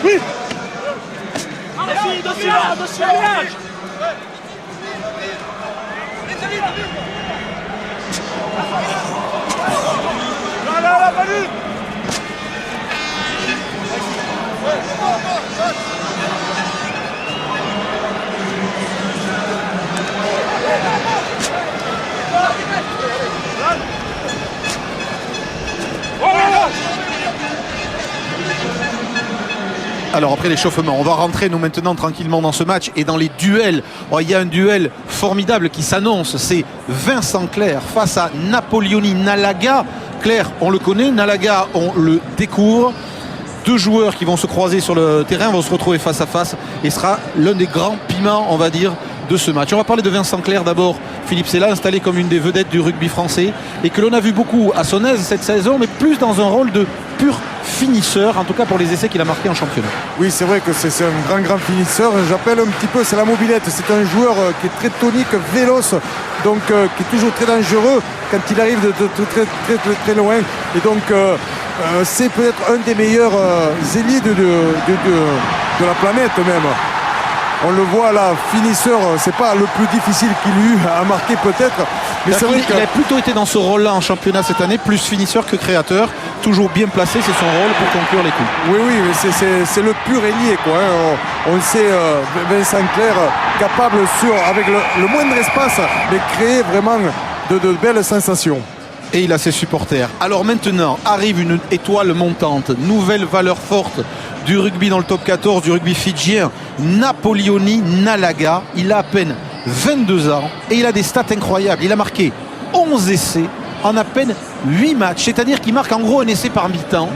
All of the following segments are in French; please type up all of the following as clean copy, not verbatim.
Oui. Attention. Là, Manu. Alors après l'échauffement, on va rentrer nous maintenant tranquillement dans ce match et dans les duels. Oh, il y a un duel formidable qui s'annonce, c'est Vincent Clerc face à Napoleoni Nalaga. Clerc, on le connaît, Nalaga, on le découvre. Deux joueurs qui vont se croiser sur le terrain, vont se retrouver face à face et sera l'un des grands piments, on va dire, de ce match. On va parler de Vincent Clerc d'abord. Philippe Sella, installé comme une des vedettes du rugby français et que l'on a vu beaucoup à son aise cette saison, mais plus dans un rôle de pur finisseur, en tout cas pour les essais qu'il a marqués en championnat. Oui, c'est vrai que c'est un grand finisseur. J'appelle un petit peu, c'est la mobilette. C'est un joueur qui est très tonique, véloce, donc qui est toujours très dangereux quand il arrive de très loin. Et donc c'est peut-être un des meilleurs ailiers de la planète même. On le voit là, finisseur, c'est pas le plus difficile qu'il ait eu à marquer peut-être. Mais c'est vrai qu'il a plutôt été dans ce rôle-là en championnat cette année, plus finisseur que créateur. Toujours bien placé, c'est son rôle pour conclure les coups. Oui, c'est le pur ailier, quoi. On sait Vincent Clerc capable avec le moindre espace, de créer vraiment de belles sensations. Et il a ses supporters. Alors maintenant, arrive une étoile montante, nouvelle valeur forte du rugby dans le top 14, du rugby fidjien, Napoleoni Nalaga. Il a à peine 22 ans et il a des stats incroyables. Il a marqué 11 essais en à peine 8 matchs, c'est-à-dire qu'il marque en gros un essai par mi-temps.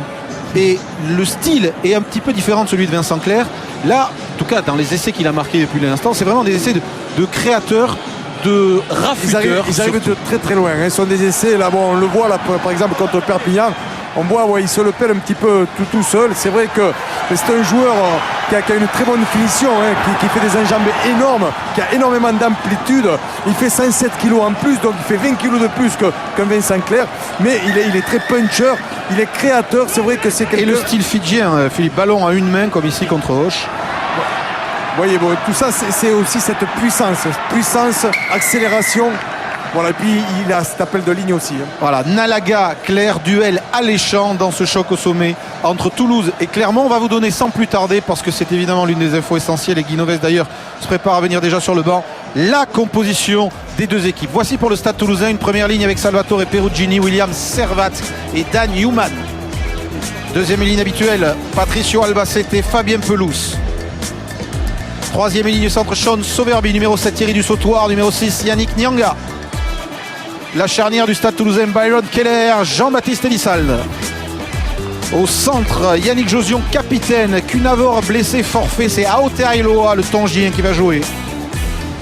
Et le style est un petit peu différent de celui de Vincent Clerc. Là, en tout cas, dans les essais qu'il a marqués depuis l'instant, c'est vraiment des essais de créateurs, de raffuteurs. Ils arrivent de très très loin. Ce sont des essais, là, bon, on le voit là, par exemple contre Perpignan. On voit, il se le pèle un petit peu tout seul. C'est vrai que c'est un joueur qui a une très bonne finition, qui fait des enjambées énormes, qui a énormément d'amplitude. Il fait 107 kg en plus, donc il fait 20 kg de plus qu'un Vincent Clerc. Mais il est très puncher, il est créateur. C'est vrai que c'est Et le style fidjien, Philippe, ballon à une main, comme ici contre Hoche. Vous voyez, bon, tout ça, c'est aussi cette puissance, accélération. Voilà, et puis il a cet appel de ligne aussi. Voilà, Nalaga, Clerc, duel alléchant dans ce choc au sommet entre Toulouse et Clermont. On va vous donner sans plus tarder, parce que c'est évidemment l'une des infos essentielles, et Guy Novès d'ailleurs se prépare à venir déjà sur le banc, la composition des deux équipes. Voici pour le Stade Toulousain une première ligne avec Salvatore Perugini, William Servat et Dan Newman. Deuxième ligne habituelle, Patricio Albacete, Fabien Pelous. Troisième ligne centre, Sean Sowerby, numéro 7 Thierry Dussautoir, numéro 6 Yannick Nyanga. La charnière du Stade Toulousain, Byron Keller, Jean-Baptiste Elissalde. Au centre, Yannick Josion, capitaine. Cunavor blessé, forfait, c'est Aoteailoa, le Tongien, qui va jouer.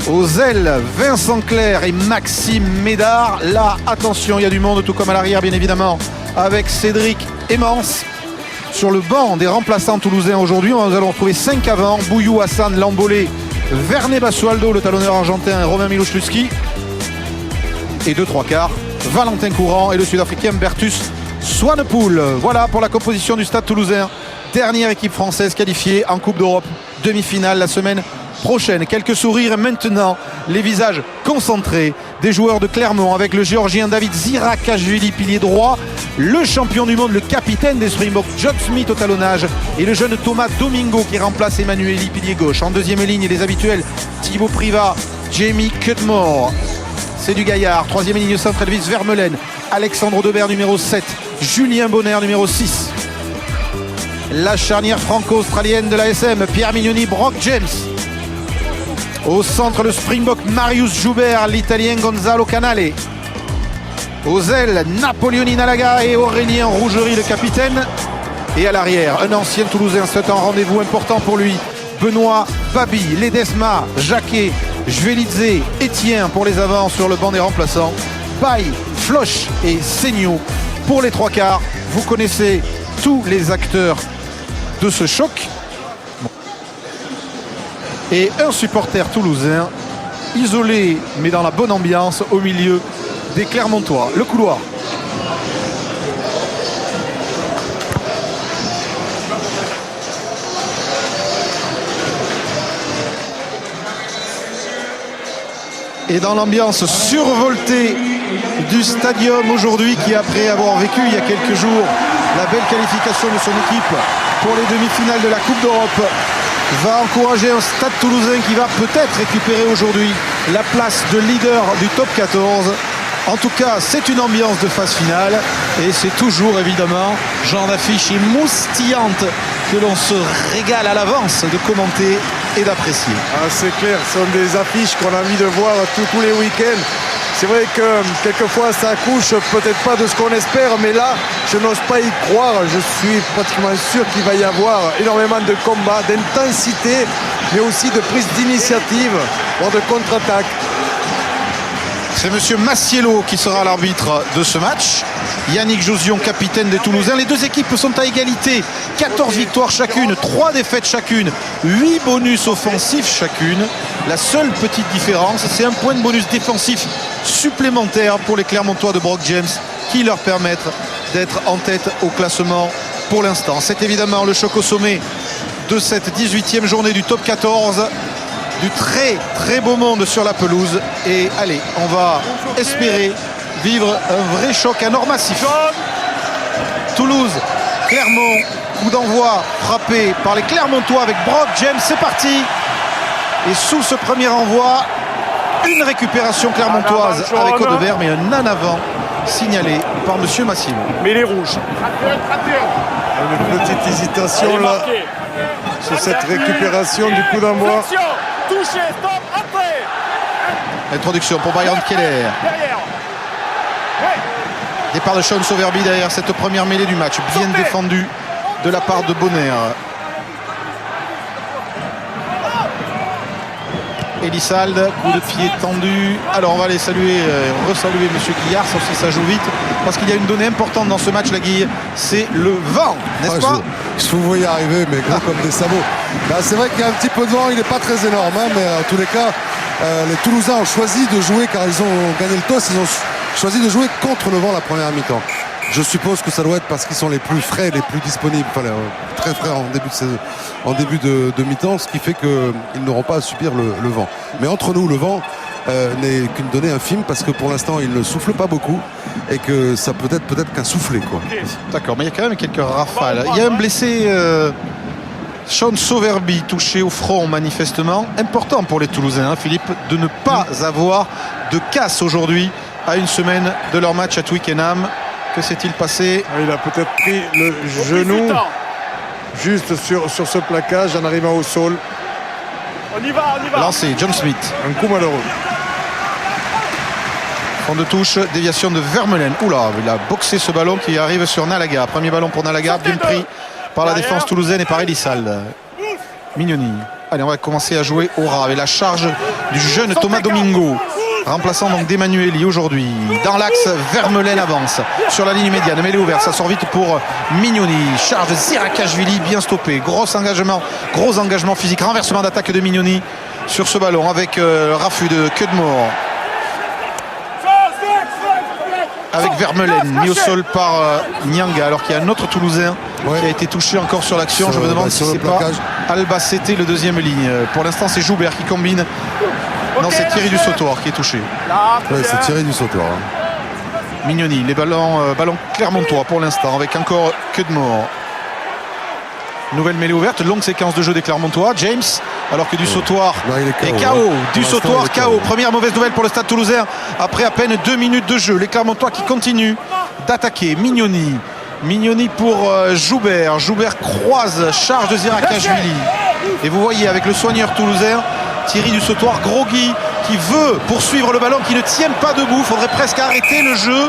Aux ailes, Vincent Clerc et Maxime Médard. Là, attention, il y a du monde, tout comme à l'arrière, bien évidemment, avec Cédric Emmans. Sur le banc des remplaçants toulousains aujourd'hui, nous allons retrouver 5 avant. Bouillou, Hassan, Lambolé, Vernet Basualdo, le talonneur argentin, et Romain Miloš-Luski. Et 2-3 quarts, Valentin Courant et le Sud-Africain Bertus Swanepoel. Voilà pour la composition du Stade Toulousain. Dernière équipe française qualifiée en Coupe d'Europe. Demi-finale la semaine prochaine. Quelques sourires maintenant, les visages concentrés des joueurs de Clermont avec le Géorgien David Zirakashvili, pilier droit, le champion du monde, le capitaine des Springboks, John Smith au talonnage, et le jeune Thomas Domingo qui remplace Emmanueli, pilier gauche. En deuxième ligne, les habituels Thibaut Privat, Jamie Cudmore. C'est du gaillard. Troisième ligne centre, Elvis Vermeulen, Alexandre Debert, numéro 7, Julien Bonner, numéro 6. La charnière franco-australienne de l'ASM, Pierre Mignoni, Brock James. Au centre, le Springbok Marius Joubert, l'Italien Gonzalo Canale. Aux ailes, Napoleoni Nalaga et Aurélien Rougerie, le capitaine. Et à l'arrière, un ancien Toulousain, c'est un rendez-vous important pour lui. Benoît Babi, Ledesma, Jacquet, Jvelidze, Etienne pour les avants sur le banc des remplaçants. Baye, Floch et Seignou pour les trois quarts. Vous connaissez tous les acteurs de ce choc. Et un supporter toulousain, isolé mais dans la bonne ambiance au milieu des Clermontois. Le couloir. Et dans l'ambiance survoltée du stadium aujourd'hui, qui après avoir vécu il y a quelques jours la belle qualification de son équipe pour les demi-finales de la Coupe d'Europe, va encourager un Stade Toulousain qui va peut-être récupérer aujourd'hui la place de leader du top 14. En tout cas, c'est une ambiance de phase finale et c'est toujours évidemment genre d'affiche moustillante que l'on se régale à l'avance de commenter et d'apprécier. Ah, c'est clair, ce sont des affiches qu'on a envie de voir tous les week-ends. C'est vrai que quelquefois ça accouche peut-être pas de ce qu'on espère, mais là je n'ose pas y croire. Je suis pratiquement sûr qu'il va y avoir énormément de combats, d'intensité, mais aussi de prise d'initiative, voire de contre-attaque. C'est monsieur Massiello qui sera l'arbitre de ce match. Yannick Josion, capitaine des Toulousains. Les deux équipes sont à égalité. 14 victoires chacune, 3 défaites chacune, 8 bonus offensifs chacune. La seule petite différence, c'est un point de bonus défensif supplémentaire pour les Clermontois de Brock James qui leur permettent d'être en tête au classement pour l'instant. C'est évidemment le choc au sommet de cette 18e journée du top 14. Du très très beau monde sur la pelouse. Et allez, on va espérer vivre un vrai choc à Nord massif. Toulouse, Clermont, coup d'envoi frappé par les Clermontois avec Brock James. C'est parti. Et sous ce premier envoi, une récupération clermontoise avec Audebert, mais un en avant signalé par monsieur Massimo. Mais les rouges. Une petite hésitation là sur cette récupération du coup d'envoi. Touché, stop, après. Introduction pour Byron Keller. Départ de Sean Sowerby derrière cette première mêlée du match. Bien défendu de la part de Bonner. Elissalde, coup de pied tendu. Alors on va aller saluer, resaluer monsieur Guillard, sauf si ça joue vite, parce qu'il y a une donnée importante dans ce match, la Guille, c'est le vent, n'est-ce pas? Je vous voyais arriver, mais gros comme des sabots. Bah, c'est vrai qu'il y a un petit peu de vent, il n'est pas très énorme, hein, mais en tous les cas, les Toulousains ont choisi de jouer, car ils ont gagné le toss, ils ont choisi de jouer contre le vent la première mi-temps. Je suppose que ça doit être parce qu'ils sont les plus frais, les plus disponibles, enfin, très frais en début de mi-temps, ce qui fait qu'ils n'auront pas à subir le vent. Mais entre nous, le vent n'est qu'une donnée infime, parce que pour l'instant, il ne souffle pas beaucoup et que ça peut être peut-être qu'un soufflet, quoi. D'accord, mais il y a quand même quelques rafales. Il y a un blessé, Sean Sowerby, touché au front manifestement. Important pour les Toulousains, hein, Philippe, de ne pas avoir de casse aujourd'hui à une semaine de leur match à Twickenham. Que s'est-il passé? Il a peut-être pris le genou juste sur ce plaquage en arrivant au sol. On y va. Lancé, John Smith. Un coup malheureux. Fond de touche, déviation de Vermeulen. Oula, il a boxé ce ballon qui arrive sur Nalaga. Premier ballon pour Nalaga, bien pris par la défense toulousaine et par Elissalde. Mignoni. Allez, on va commencer à jouer au ras avec la charge du jeune Thomas Domingo, remplaçant donc d'Emmanueli aujourd'hui. Dans l'axe, Vermeulen avance sur la ligne médiane, mêlée ouverte, ça sort vite pour Mignoni. Charge de Zirakashvili, bien stoppé. Gros engagement physique, renversement d'attaque de Mignoni sur ce ballon avec raffut de Cudmore. Avec Vermeulen, mis au sol par Nyanga, alors qu'il y a un autre Toulousain qui a été touché encore sur l'action. Je me demande si c'est pas Albacete, le deuxième ligne. Pour l'instant, c'est Joubert qui combine. Non, c'est Thierry Dussautoir qui est touché. Oui, c'est Thierry Dussautoir. Mignoni, les ballons clermontois pour l'instant, avec encore Cudmore. Nouvelle mêlée ouverte, longue séquence de jeu des Clermontois. James, alors que Dussautoir est KO. Dussautoir KO. Première mauvaise nouvelle pour le Stade Toulousain après à peine 2 minutes de jeu. Les Clermontois qui continuent d'attaquer. Mignoni pour Joubert. Joubert croise, charge de Zirakashvili. Et vous voyez avec le soigneur toulousain, Thierry Dussautoir, groggy, qui veut poursuivre le ballon, qui ne tient pas debout. Il faudrait presque arrêter le jeu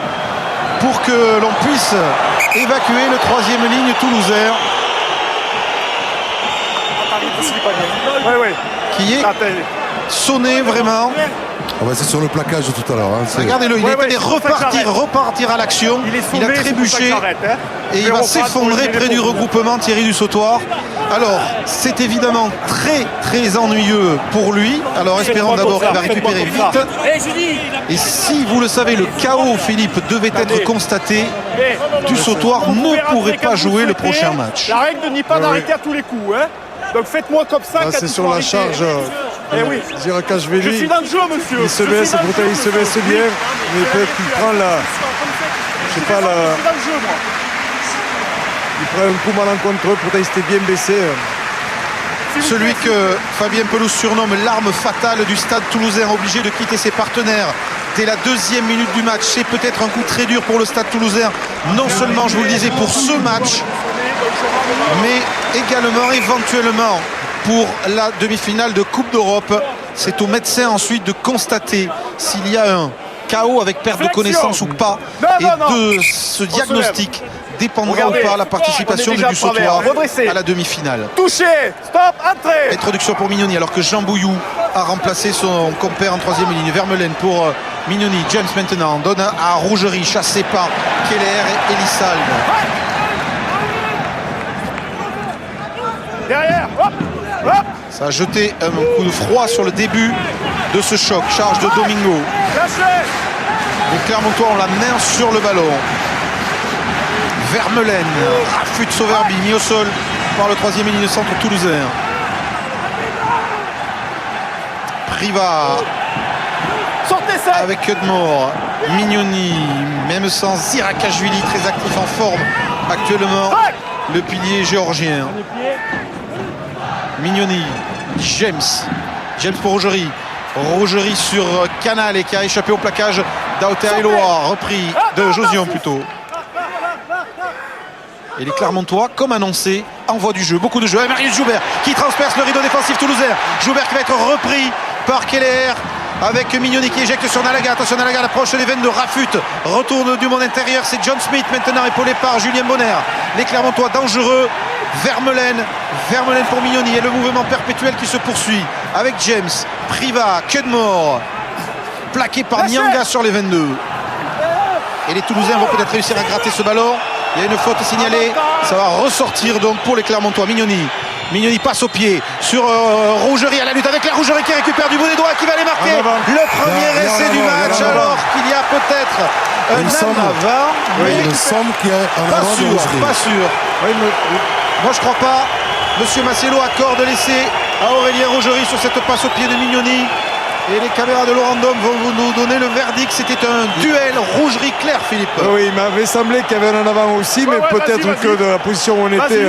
pour que l'on puisse évacuer le troisième ligne toulousain. Qui est sonné vraiment. C'est sur le plaquage de tout à l'heure. Hein, regardez-le, il était repartir à l'action. Il a trébuché et il va s'effondrer près du regroupement, Thierry Dussautoir. Alors, c'est évidemment très très ennuyeux pour lui. Alors, espérons d'abord qu'il va récupérer vite. Et si vous le savez, le chaos, Philippe, devait être constaté, Dussautoir ne pourrait pas jouer le prochain match. La règle de n'y pas d'arrêter à tous les coups. Donc faites-moi comme ça. C'est sur la charge Eh oui. Je suis Zirakashvili, dans le jeu, monsieur. il se baisse, pourtant il se baisse bien, mais peut-être qu'il prend la. Je sais pas, Je suis dans le jeu, moi. il prend un coup malencontreux, pourtant il s'était bien baissé. Celui que Fabien Pelouse surnomme l'arme fatale du Stade Toulousain, obligé de quitter ses partenaires dès la 2e minute du match. C'est peut-être un coup très dur pour le Stade Toulousain, non seulement, je vous le disais, pour ce match, mais également éventuellement pour la demi-finale de Coupe d'Europe. C'est au médecin ensuite de constater s'il y a un KO avec perte de connaissance ou pas, et de ce diagnostic dépendra ou pas la participation de Bussautoir à la demi-finale. Touché, stop, entrée. Introduction pour Mignoni alors que Jean Bouillou a remplacé son compère en 3e ligne. Vermeulen pour Mignoni. James maintenant donne à Rougerie, chassé par Keller et Elissalde. Derrière, hop, hop, Ça a jeté un coup de froid sur le début de ce choc. Charge de Domingo. lâchez. Les Clermontois ont la main sur le ballon. Vermeulen affûte Sauverby, mis au sol par le 3e ligne de centre toulousain. Priva Sortez ça. avec Cudmore, Mignoni, même sans Zirakashvili, très actif en forme actuellement, le pilier géorgien. Mignoni, James pour Rougerie. Rougerie sur Canal et qui a échappé au plaquage d'Aotea Eloa, repris de Josion plutôt. Et les Clermontois, comme annoncé, envoient du jeu, beaucoup de jeu. Et Marius Joubert qui transperce le rideau défensif toulousain. Joubert qui va être repris par Keller avec Mignoni qui éjecte sur Nalaga. Attention, Nalaga approche les veines de Rafut. Retourne du monde intérieur, c'est John Smith maintenant épaulé par Julien Bonner. Les Clermontois dangereux. Vermeulen pour Mignoni et le mouvement perpétuel qui se poursuit avec James, Priva, Cudmore, plaqué par Nyanga sur les 22. Et les Toulousains vont peut-être réussir à gratter ce ballon. Il y a une faute signalée, ça va ressortir donc pour les Clermontois. Mignoni passe au pied sur Rougerie à la lutte avec la Rougerie qui récupère du bout des doigts, qui va aller marquer le premier essai du match, alors qu'il y a peut-être un homme avant. Oui, il me semble qu'il y a un Pas avant de sûr, Rougerie. pas sûr. Moi je crois pas. Monsieur Massello accorde l'essai à Aurélien Rougerie sur cette passe au pied de Mignoni. Et les caméras de Laurent Dom vont nous donner le verdict. C'était un duel Rougerie-Claire, Philippe. Oui, il m'avait semblé qu'il y avait un en avant aussi, mais peut-être que de la position où on était.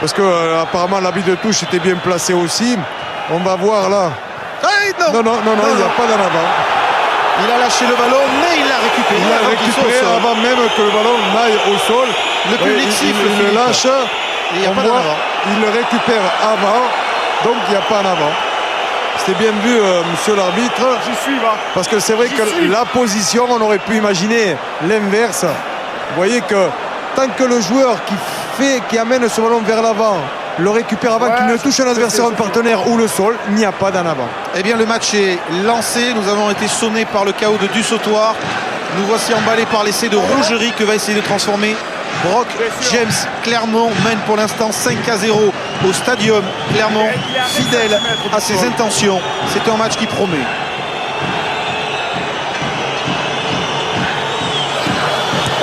Parce que apparemment l'habit de touche était bien placé aussi. On va voir là. Non, il n'y a pas d'en avant. Il a lâché le ballon, mais il l'a récupéré. Il l'a récupéré avant même que le ballon n'aille au sol. Le public siffle. Il le lâche. Et il n'y a pas d'en avant. Il le récupère avant, donc il n'y a pas en avant. C'était bien vu, monsieur l'arbitre. J'y suis, va. Parce que c'est vrai que la position, on aurait pu imaginer l'inverse. Vous voyez que tant que le joueur qui amène ce ballon vers l'avant le récupère avant qu'il ne touche un adversaire, un partenaire ou le sol, il n'y a pas d'en avant. Eh bien, le match est lancé. Nous avons été sonnés par le chaos de Bussautoir. Nous voici emballés par l'essai de Rougerie que va essayer de transformer Brock James. Clermont mène pour l'instant 5-0 au Stadium. Clermont fidèle à ses intentions. C'est un match qui promet.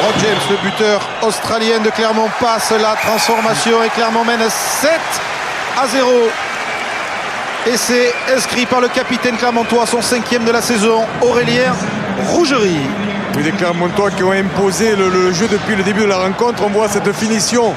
Brock James, le buteur australien de Clermont, passe la transformation et Clermont mène 7-0. Et c'est inscrit par le capitaine clermontois, son 5e de la saison, Aurélien Rougerie. Oui, les Clermontois qui ont imposé le jeu depuis le début de la rencontre. On voit cette finition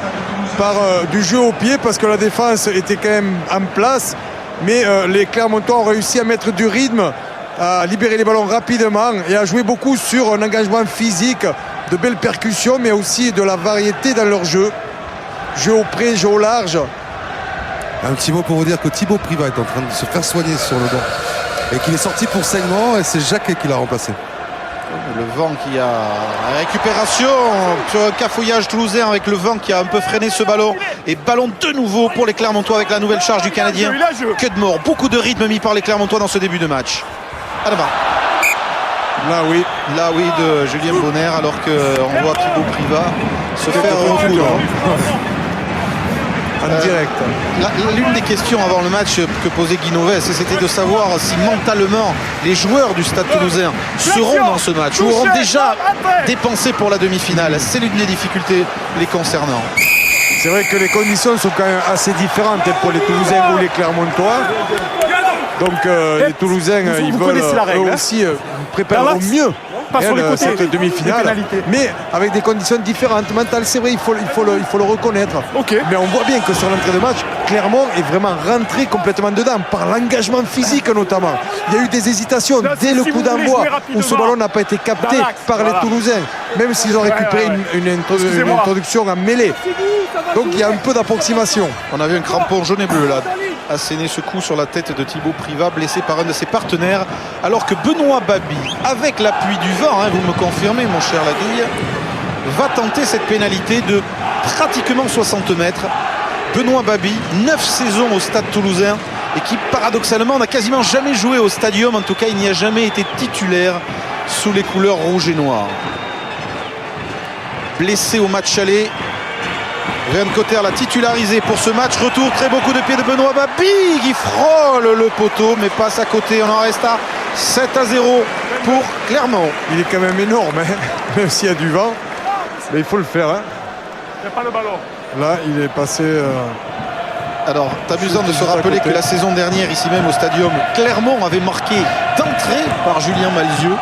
par du jeu au pied parce que la défense était quand même en place. Mais les Clermontois ont réussi à mettre du rythme, à libérer les ballons rapidement et à jouer beaucoup sur un engagement physique, de belles percussions, mais aussi de la variété dans leur jeu. Jeu au près, jeu au large. Un petit mot pour vous dire que Thibaut Priva est en train de se faire soigner sur le banc et qu'il est sorti pour saignement et c'est Jacquet qui l'a remplacé. Le vent qui a récupération sur un cafouillage toulousain avec le vent qui a un peu freiné ce ballon. Et ballon de nouveau pour les Clermontois avec la nouvelle charge du Canadien. Cudmore, beaucoup de rythme mis par les Clermontois dans ce début de match. À la Là oui. Là oui de Julien Bonner alors qu'on voit Thibaut Priva se faire recoudre. En direct. L'une des questions avant le match que posait Guy Novès, c'était de savoir si mentalement les joueurs du Stade Toulousain seront dans ce match ou auront déjà dépensé pour la demi-finale. C'est l'une des difficultés les concernant. C'est vrai que les conditions sont quand même assez différentes pour les Toulousains ou les Clermontois. Donc les Toulousains, vous ils veulent connaissez la règle, eux hein. aussi préparer Dans au l'axe. mieux Pas sur les côtés, cette les demi-finale. pénalités. Mais avec des conditions différentes, mentales, c'est vrai, il faut le reconnaître. Ok. Mais on voit bien que sur l'entrée de match, Clermont est vraiment rentré complètement dedans, par l'engagement physique notamment. Il y a eu des hésitations Là, dès le si coup vous voulez d'envoi jouer où ce rapidement ballon n'a pas été capté dans l'axe, par voilà. les Toulousains, même s'ils ont récupéré ouais. une Excusez-moi. introduction en mêlée. Donc il y a un peu d'approximation. On a vu un crampon jaune et bleu là asséner ce coup sur la tête de Thibaut Privat, blessé par un de ses partenaires, alors que Benoît Babi, avec l'appui du vent, hein, vous me confirmez mon cher Laguille, va tenter cette pénalité de pratiquement 60 mètres. Benoît Babi, 9 saisons au Stade Toulousain et qui paradoxalement n'a quasiment jamais joué au Stadium, en tout cas il n'y a jamais été titulaire sous les couleurs rouge et noir. Blessé au match aller, Ryan Cotter l'a titularisé pour ce match. Retour, très beau coup de pied de Benoît Babi qui frôle le poteau mais passe à côté. On en reste à 7-0 pour Clermont. Il est quand même énorme, hein, même s'il y a du vent. Mais il faut le faire. Hein. Il n'y a pas le ballon. Là, il est passé. Alors, c'est amusant de se Juste à rappeler côté. que la saison dernière, ici même au Stadium, Clermont avait marqué d'entrée par Julien Malzieu,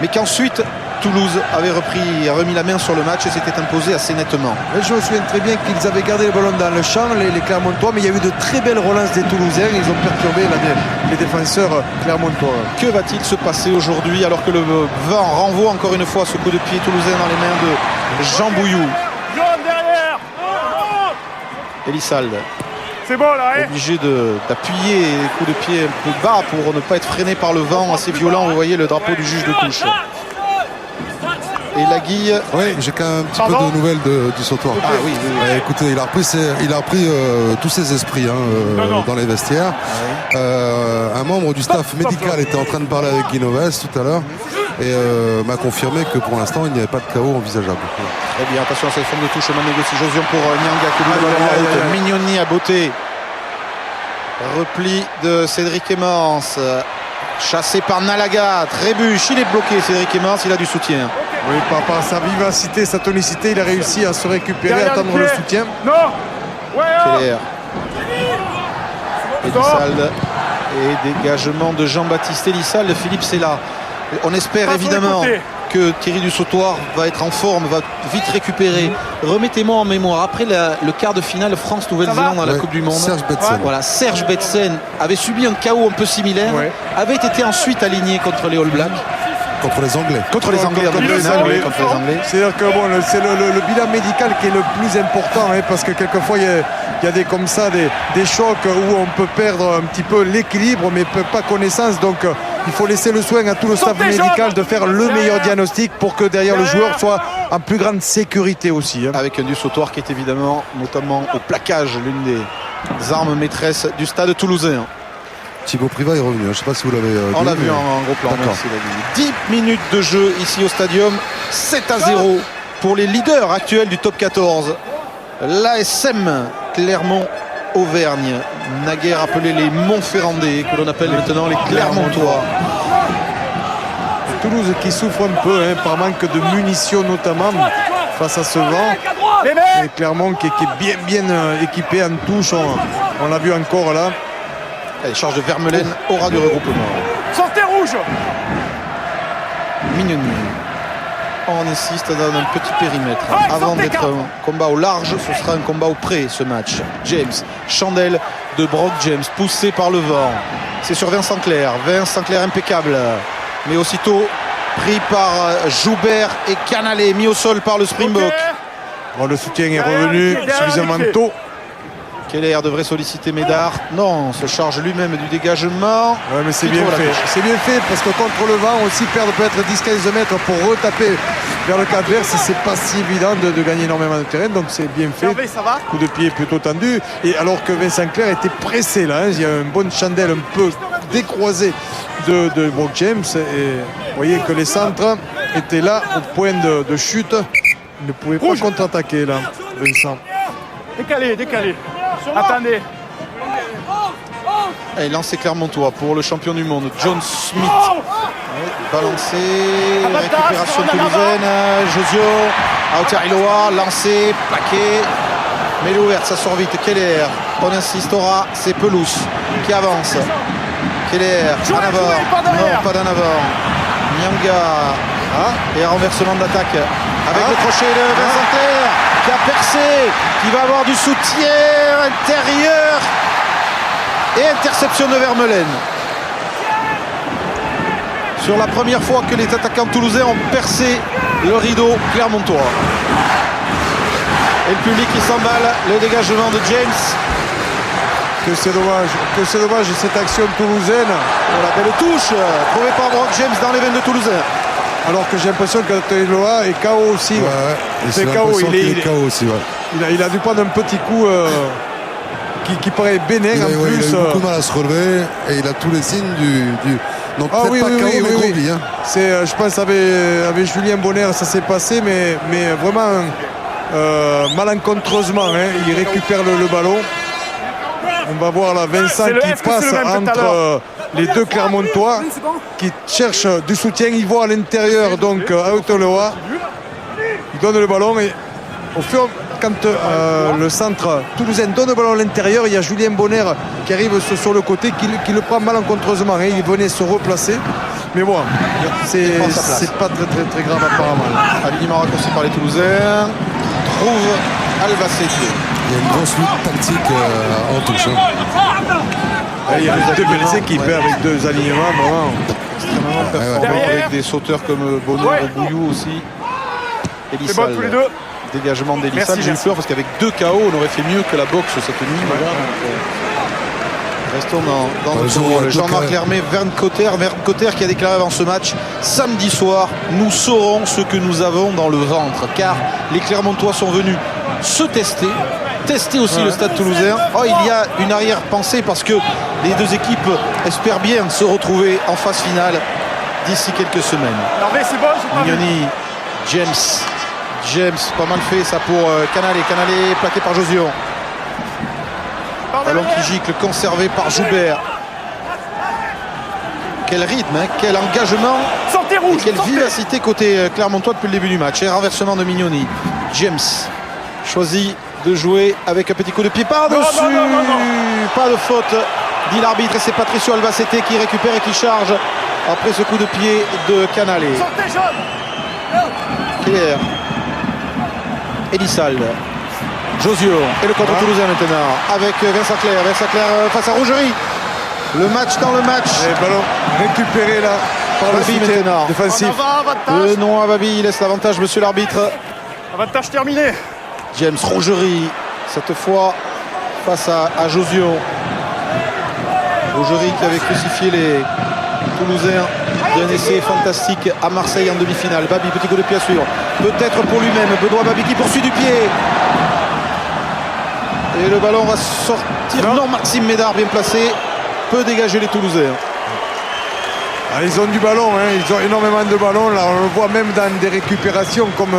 mais qu'ensuite Toulouse avait remis la main sur le match et s'était imposé assez nettement. Je me souviens très bien qu'ils avaient gardé le ballon dans le champ, les Clermontois, mais il y a eu de très belles relances des Toulousains. Ils ont perturbé les défenseurs clermontois. Que va-t-il se passer aujourd'hui alors que le vent renvoie encore une fois ce coup de pied toulousain dans les mains de Jean Bouillou? Jaune derrière. Elissalde, C'est bon là, hein. obligé d'appuyer les coups de pied un peu bas pour ne pas être freiné par le vent assez violent. Vous voyez le drapeau du juge de touche. Et Laguille. Oui, j'ai quand même un petit Pardon peu de nouvelles du sautoir. Ah oui, oui, oui. Écoutez, il a repris tous ses esprits Non. dans les vestiaires. Un membre du staff médical était en train de parler avec Guinoves tout à l'heure et m'a confirmé que pour l'instant il n'y avait pas de chaos envisageable. Très bien, attention à cette forme de touche, mal négocié. Josion pour Nyanga qui est dans la route. Mignoni à beauté. Repli de Cédric Emmans. Chassé par Nalaga. Trébuche, il est bloqué. Cédric Emmans, il a du soutien. Oui, par sa vivacité, sa tonicité, il a réussi à se récupérer, à Derrière attendre le le pied. soutien. Non. Ouais, oh. Keller. Elissalde. Et dégagement de Jean-Baptiste Elissalde. Philippe, c'est là. On espère Pas sur les évidemment côtés. que Thierry Dussautoir va être en forme, va vite récupérer. Remettez-moi en mémoire, après le quart de finale France-Nouvelle-Zélande à la Ouais, Coupe du Monde, Serge Betsen. voilà, Serge Betsen avait subi un chaos un peu similaire, Ouais. avait été ensuite aligné contre les All Blacks, Contre les Anglais. contre les Anglais en Contre les demi-finale, Anglais. oui, contre les Anglais. C'est-à-dire que bon, c'est le bilan médical qui est le plus important, hein, parce que quelquefois il y a des comme ça des chocs où on peut perdre un petit peu l'équilibre, mais pas connaissance. Donc il faut laisser le soin à tout le staff Sortez, médical Jean. de faire le meilleur diagnostic pour que derrière le joueur soit en plus grande sécurité aussi. Hein. Avec un Dussautoir qui est évidemment, notamment au plaquage, l'une des armes maîtresses du stade toulousain. Thibaut Privat est revenu. Je ne sais pas si vous l'avez On l'a mais- vu en gros plan. D'accord. Merci, David. 10 minutes de jeu ici au Stadium. 7-0 pour les leaders actuels du top 14. L'ASM Clermont-Auvergne. Naguère appelé les Montferrandais, que l'on appelle maintenant les Clermontois. Toulouse qui souffre un peu hein, par manque de munitions notamment face à ce vent. Les Et mecs. Clermont qui est bien équipé en touche. On l'a vu encore là. Allez, charge de Vermeulen, aura du regroupement. Sortez rouge. Mignoni. On insiste dans un petit périmètre. Ah, Avant sortez, d'être quatre. un combat au large, ce sera un combat au près ce match. James, chandelle de Brock James, poussé par le vent. C'est sur Vincent Clerc. Vincent Clerc impeccable. Mais aussitôt pris par Joubert et Canalé, mis au sol par le Springbok. Ok. Bon, le soutien est Derrière revenu les pieds, derrière suffisamment les pieds. tôt. Keller devrait solliciter Médard. Non, se charge lui-même du dégagement. Ouais, mais c'est Il bien trouve la fait. touche. C'est bien fait parce que contre le vent aussi perdre peut-être 10-15 mètres pour retaper vers le camp adverse, c'est pas si évident de gagner énormément de terrain. Donc c'est bien fait. Hervé, ça va? Coup de pied plutôt tendu. Et alors que Vincent Clerc était pressé là, hein, il y a une bonne chandelle un peu décroisée de Brock James. Et vous voyez que les centres étaient là au point de chute. Il ne pouvait pas Rouge. contre-attaquer là, Vincent. Décalé, décalé. Attendez. Allez, lancé Clermontois pour le champion du monde, John Smith. Ouais, balancé, récupération toulousaine, Josio, Aotearoa, lancé, plaqué. Mais elle est ouverte, ça sort vite. Keller, on insistera, c'est Pelouse qui avance. Keller, Jouez, en avant. jouez, pas derrière. Non, pas d'en avant. Nyanga. Et un renversement d'attaque avec le crochet de Vincent Clerc qui a percé, qui va avoir du soutien intérieur et interception de Vermeulen. Sur la première fois que les attaquants toulousains ont percé le rideau clermontois. Et le public qui s'emballe, le dégagement de James. Que c'est dommage cette action toulousaine. Voilà, belle touche trouvée par Brock James dans les veines de Toulousain. Alors que j'ai l'impression que Taïloa est KO aussi. Ouais, et C'est j'ai KO, l'impression il est- qu'il est KO aussi. Ouais. Il a dû prendre un petit coup qui paraît bénin Il a, en ouais, plus. il a eu beaucoup de mal à se relever et il a tous les signes du... Donc Ah peut-être oui, pas oui, KO, oui, mais oui, gros oui. pli, hein. Je pense avec Julien Bonner ça s'est passé, mais vraiment malencontreusement. Il récupère le ballon. On va voir là Vincent C'est le qui F que c'est passe le même que tout à entre les deux Clermontois qui cherchent du soutien. Il voit à l'intérieur donc à Aotearoa. Il donne le ballon et au fur quand le centre toulousain donne le ballon à l'intérieur, il y a Julien Bonner qui arrive sur le côté qui le prend malencontreusement. Il venait se replacer. Mais bon, c'est prend sa place. c'est pas très grave apparemment. Alignement raccourci par les Toulousains. Trouve Albacete. Il y a une grosse lutte tactique en touche. Il y a deux belles alignements, équipes ouais. avec deux alignements. Vraiment. Extrêmement performant Derrière. avec des sauteurs comme Bono, Ouais. Bouillou aussi. C'est Elissal. bon tous les deux. Dégagement d'Elissal. Merci, J'ai eu merci. peur parce qu'avec 2 KO, on aurait fait mieux que la boxe cette nuit. Voilà. Restons dans Bah, notre ils ont rôle. un Jean-Marc joker. Lermé, Verne Cotter qui a déclaré avant ce match: samedi soir, nous saurons ce que nous avons dans le ventre. Car les Clermontois sont venus se tester aussi le stade toulousain. Oh, il y a une arrière-pensée parce que les deux équipes espèrent bien se retrouver en phase finale d'ici quelques semaines. Hervé, c'est bon, j'ai pas vu. Mignoni, James, pas mal fait ça pour Canalé. Canalé plaqué par Josion. Par Ballon derrière. qui gicle, conservé par Joubert. Quel rythme, hein, quel engagement Sortez et rouge. quelle sortez. vivacité côté Clermontois depuis le début du match. Et renversement de Mignoni. James choisit de jouer avec un petit coup de pied par-dessus. Non, non, non, non, Pas de faute, dit l'arbitre. Et c'est Patricio Albacete qui récupère et qui charge après ce coup de pied de Canalé. Sortez jaune. Keller. Elissal. Josio. Et le contre toulousain maintenant. Avec Vincent Clerc. Vincent Clerc face à Rougerie. Le match dans le match. Et ballon récupéré là par le Babi soutien maintenant. défensif. En avant, avantage. Le nom à Babi. Il laisse l'avantage, monsieur l'arbitre. Avantage terminé. James Rougerie. Cette fois face à Josio. Rougerie qui avait crucifié les Toulousains d'un essai fantastique à Marseille en demi-finale. Babi, petit coup de pied à suivre. Peut-être pour lui-même. Benoît Babi qui poursuit du pied. Et le ballon va sortir. Non, Maxime Médard bien placé. Peut dégager les Toulousains. Ah, ils ont du ballon, ils ont énormément de ballons. Là, on le voit même dans des récupérations comme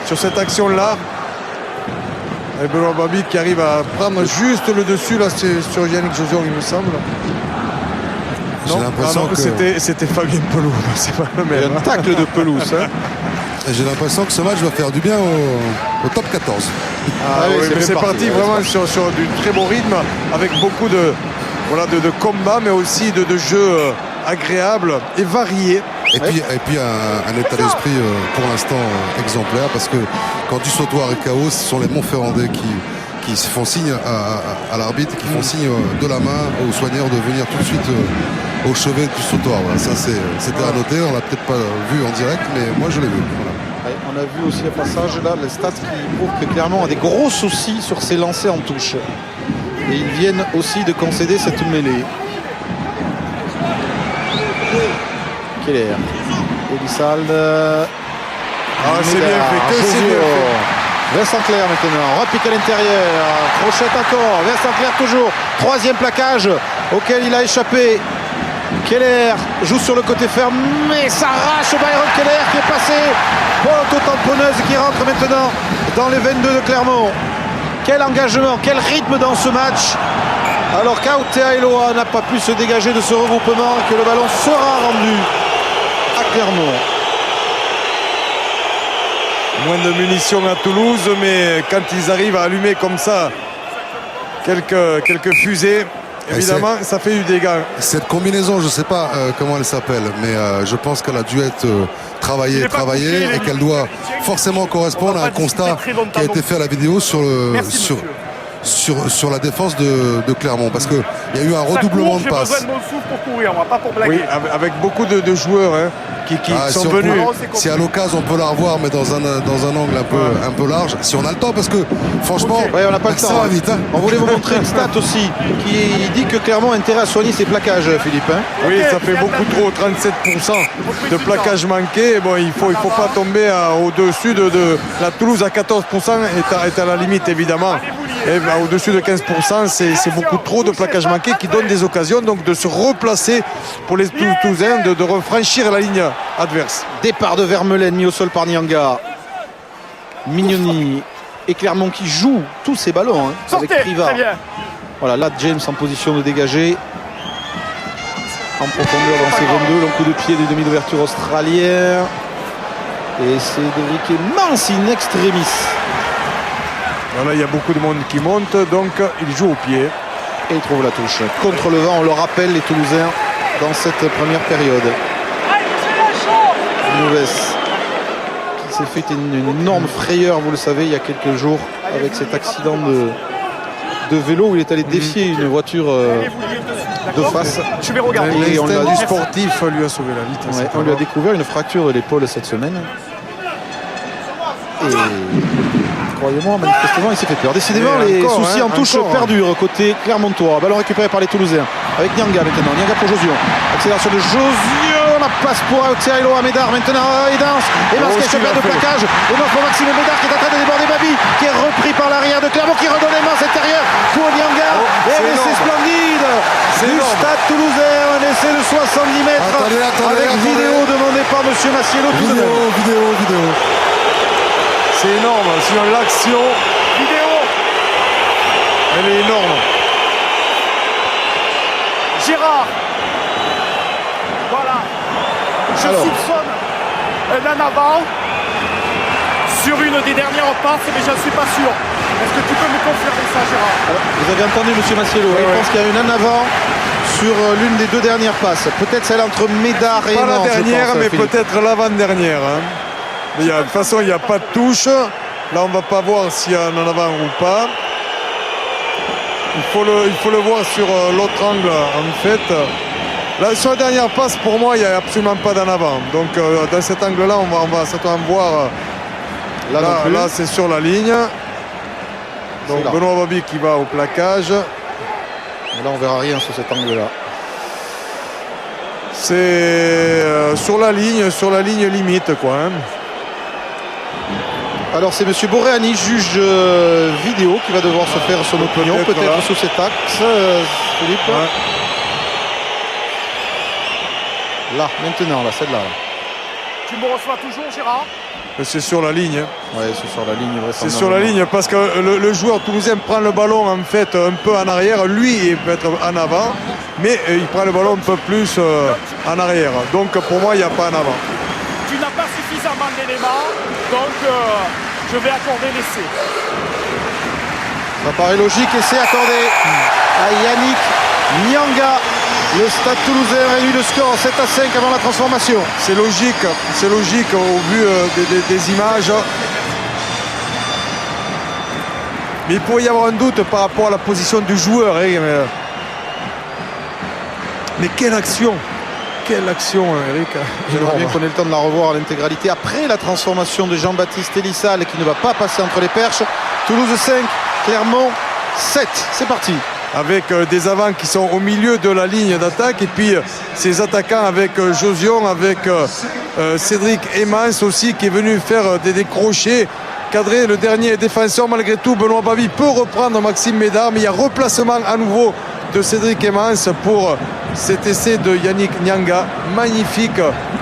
sur cette action-là. Et Benoît Babi qui arrive à prendre juste le dessus là, c'est sur Yannick Josion, il me semble. J'ai l'impression que c'était Fabien Pelou, c'est pas le Et même. un tacle de pelouse. Hein. j'ai l'impression que ce match va faire du bien au top 14. Ah oui, mais c'est parti ouais, vraiment sur du très bon rythme avec beaucoup de combats, mais aussi de jeux agréables et variés. Et puis un état d'esprit pour l'instant exemplaire, parce que quand du sautoir est KO, ce sont les Montferrandais qui font signe à l'arbitre, qui font signe de la main aux soigneurs de venir tout de suite au chevet du sautoir. Voilà, ça c'était à noter, on l'a peut-être pas vu en direct, mais moi je l'ai vu. Voilà. Ouais, on a vu aussi un passage là, les stats qui prouvent que clairement on a des gros soucis sur ses lancers en touche. Et ils viennent aussi de concéder cette mêlée. Keller. Elissal. C'est bien fait, que c'est bien fait. Vincent Clerc maintenant, repique à l'intérieur, crochette encore, Vincent Clerc toujours, troisième plaquage auquel il a échappé. Keller joue sur le côté fermé, s'arrache Byron Keller qui est passé pour l'auto-tamponneuse qui rentre maintenant dans les 22 de Clermont. Quel engagement, quel rythme dans ce match, alors qu'Aotearoa n'a pas pu se dégager de ce regroupement et que le ballon sera rendu à Clermont. Moins de munitions à Toulouse, mais quand ils arrivent à allumer comme ça quelques fusées, évidemment, ça fait du dégât. Cette combinaison, je ne sais pas comment elle s'appelle, mais je pense qu'elle a dû être travaillée et qu'elle doit forcément correspondre à un constat qui a été fait à la vidéo sur la défense de Clermont, parce qu'il y a eu un redoublement de passes. J'ai besoin de mon souffle pour courir, on va pas pour blaguer. Oui, avec beaucoup de joueurs hein, qui sont venus. Si à l'occasion on peut la revoir, mais dans un angle un peu large, si on a le temps, parce que franchement, on n'a pas le temps. ça va vite. Hein. On voulait vous montrer une stat aussi qui dit que Clermont a intérêt à soigner ses plaquages, Philippe. Hein. Oui, ça fait beaucoup trop, 37% de plaquages manqués. Bon, il faut pas tomber au-dessus de la Toulouse à 14% est à la limite, évidemment. Et au-dessus de 15%, c'est beaucoup trop de plaquages manqués qui donnent des occasions donc de se replacer pour les Toulousains, de refranchir la ligne adverse. Départ de Vermeulen mis au sol par Nianga. Mignoni et Clermont qui joue tous ces ballons hein, avec Privard. Voilà, là James en position de dégager. En profondeur dans ses 22, long coup de pied des demi d'ouverture australien. Et Cédric Mans in extremis. Voilà, il y a beaucoup de monde qui monte, donc il joue au pied. Et il trouve la touche. Contre le vent, on le rappelle, les Toulousains dans cette première période. Mauvaise qui s'est fait une énorme frayeur, vous le savez, il y a quelques jours, avec cet accident de vélo où il est allé défier une voiture de face. Je vais regarder. Et on l'a du sportif lui a sauvé la vie. Ouais, on lui a découvert une fracture de l'épaule cette semaine. Et croyez-moi, manifestement, il s'est fait peur. Décidément, les soucis en touche perdurent côté Clermontois. Ballon récupéré par les Toulousains. Avec Nianga maintenant. Nianga pour Josion. Accélération de Josion. La passe pour Thiago à Médard. Maintenant, Edens. Edens qui a fait de plaquage. Edens pour Maxime Médard qui est en train de déborder Babi. Qui est repris par l'arrière de Clermont. Qui redonne Edens intérieur pour Nianga. Et c'est splendide. Du Stade Toulousain. Un essai de 70 mètres. Avec vidéo demandée par M. Massiello. Vidéo. C'est énorme, sinon l'action Vidéo. Elle est énorme. Gérard. Voilà. Je soupçonne un en avant sur une des dernières passes, mais je ne suis pas sûr. Est-ce que tu peux me confirmer ça, Gérard? Vous avez entendu M. Massiello, il pense qu'il y a une en avant sur l'une des deux dernières passes. Peut-être celle entre Médard et pas Nantes, la dernière, je pense, mais Philippe. peut-être l'avant-dernière. Hein. Mais de toute façon, il n'y a pas de touche. Là, on ne va pas voir s'il y a un en avant ou pas. Il faut le voir sur l'autre angle, en fait. Là, sur la dernière passe, pour moi, il n'y a absolument pas d'en avant. Donc, dans cet angle-là, on va certainement voir. Là, c'est sur la ligne. Donc, Benoît Babi qui va au plaquage. Et là, on verra rien sur cet angle-là. C'est sur la ligne limite, quoi. Hein. Alors c'est M. Boréani, juge vidéo, qui va devoir se faire son opinion, peut-être sous cet axe, Philippe. Ouais. Là, maintenant, là, celle-là. Tu me reçois toujours, Gérard? C'est sur la ligne. Oui, c'est sur la ligne. C'est sur la ligne parce que le joueur toulousain prend le ballon en fait un peu en arrière. Lui, il peut être en avant, mais il prend le ballon un peu plus en arrière. Donc pour moi, il n'y a pas en avant. Tu n'as pas suffisamment d'éléments, donc je vais accorder l'essai. Ça paraît logique et c'est accordé à Yannick Nianga. Le Stade Toulousain réduit le score 7-5 avant la transformation. C'est logique au vu des images. Mais il pourrait y avoir un doute par rapport à la position du joueur. Hein, mais quelle action! Quelle action, Eric! J'aimerais bien qu'on ait le temps de la revoir à l'intégralité. Après la transformation de Jean-Baptiste Elissal qui ne va pas passer entre les perches. Toulouse 5, Clermont 7. C'est parti. Avec des avants qui sont au milieu de la ligne d'attaque et puis ces attaquants avec Josion, avec Cédric Emmans aussi qui est venu faire des crochets, cadrer le dernier défenseur. Malgré tout, Benoît Bavi peut reprendre Maxime Médard, mais il y a replacement à nouveau de Cédric Emmans pour cet essai de Yannick Nianga, magnifique,